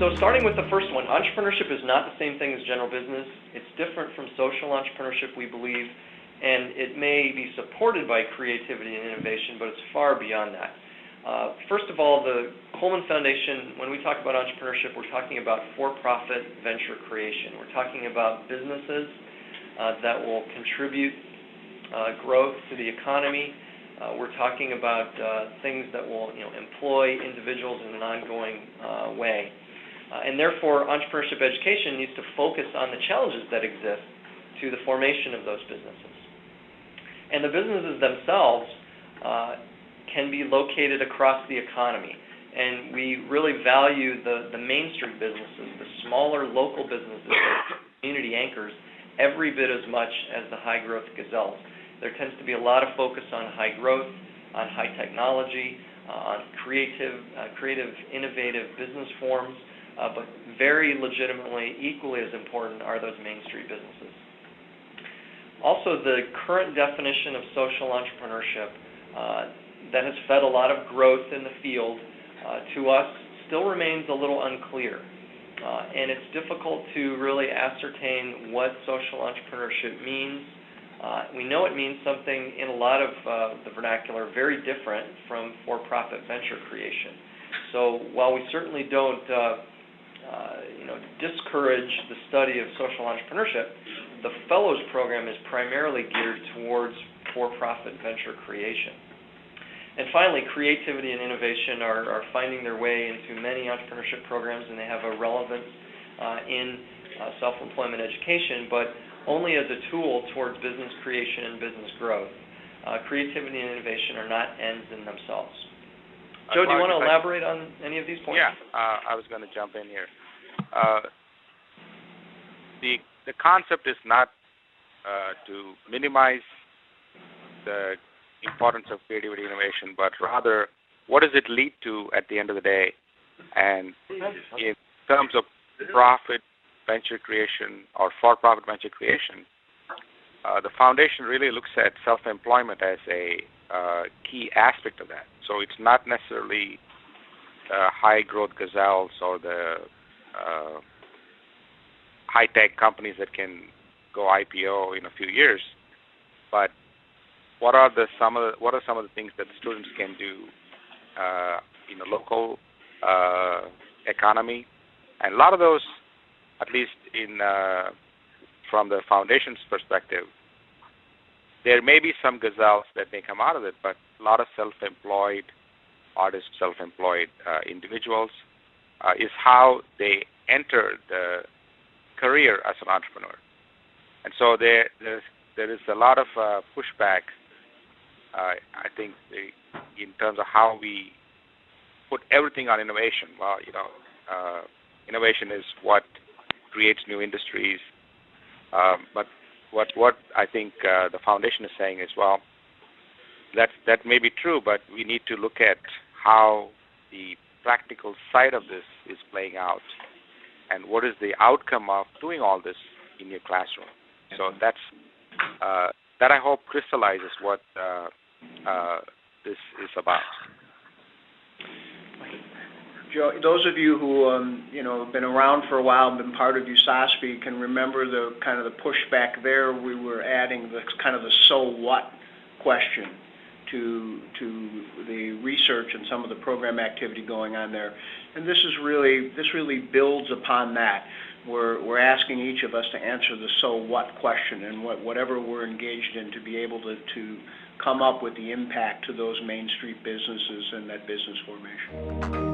So starting with the first one, entrepreneurship is not the same thing as general business. It's different from social entrepreneurship, we believe, and it may be supported by creativity and innovation, but it's far beyond that. First of all, the Coleman Foundation, when we talk about entrepreneurship, we're talking about for-profit venture creation. We're talking about businesses that will contribute growth to the economy. We're talking about things that will employ individuals in an ongoing way. And therefore, entrepreneurship education needs to focus on the challenges that exist to the formation of those businesses. And the businesses themselves can be located across the economy. And we really value the Main Street businesses, the smaller local businesses, community anchors, every bit as much as the high-growth gazelles. There tends to be a lot of focus on high growth, on high technology, on creative, innovative business forms, but very legitimately, equally as important are those Main Street businesses. Also, the current definition of social entrepreneurship that has fed a lot of growth in the field to us still remains a little unclear. And it's difficult to really ascertain what social entrepreneurship means. We know it means something in a lot of the vernacular very different from for-profit venture creation. So while we certainly don't discourage the study of social entrepreneurship, the Fellows Program is primarily geared towards for-profit venture creation. And finally, creativity and innovation are finding their way into many entrepreneurship programs, and they have a relevance in self-employment education, but only as a tool towards business creation and business growth. Creativity and innovation are not ends in themselves. Joe, do you want to elaborate on any of these points? Yeah, I was going to jump in here. The concept is not to minimize the importance of creativity and innovation, but rather what does it lead to at the end of the day? And in terms of profit venture creation or for-profit venture creation, the foundation really looks at self-employment as a key aspect of that. So it's not necessarily high-growth gazelles or the high-tech companies that can go IPO in a few years, but what are some of the things that the students can do in the local economy? And a lot of those, at least from the foundation's perspective, there may be some gazelles that may come out of it, but a lot of self-employed artists, self-employed individuals is how they enter the career as an entrepreneur. And so there is a lot of pushback, I think, in terms of how we put everything on innovation. Well, innovation is what creates new industries. But what I think the foundation is saying is, well, that may be true, but we need to look at how the practical side of this is playing out, and what is the outcome of doing all this in your classroom. So that I hope crystallizes what this is about. Joe, those of you who have been around for a while and been part of USASPE can remember the kind of the pushback there. We were adding the kind of the so what question to the research and some of the program activity going on there, and this really builds upon that. We're asking each of us to answer the so what question, and whatever we're engaged in, to be able to come up with the impact to those Main Street businesses and that business formation.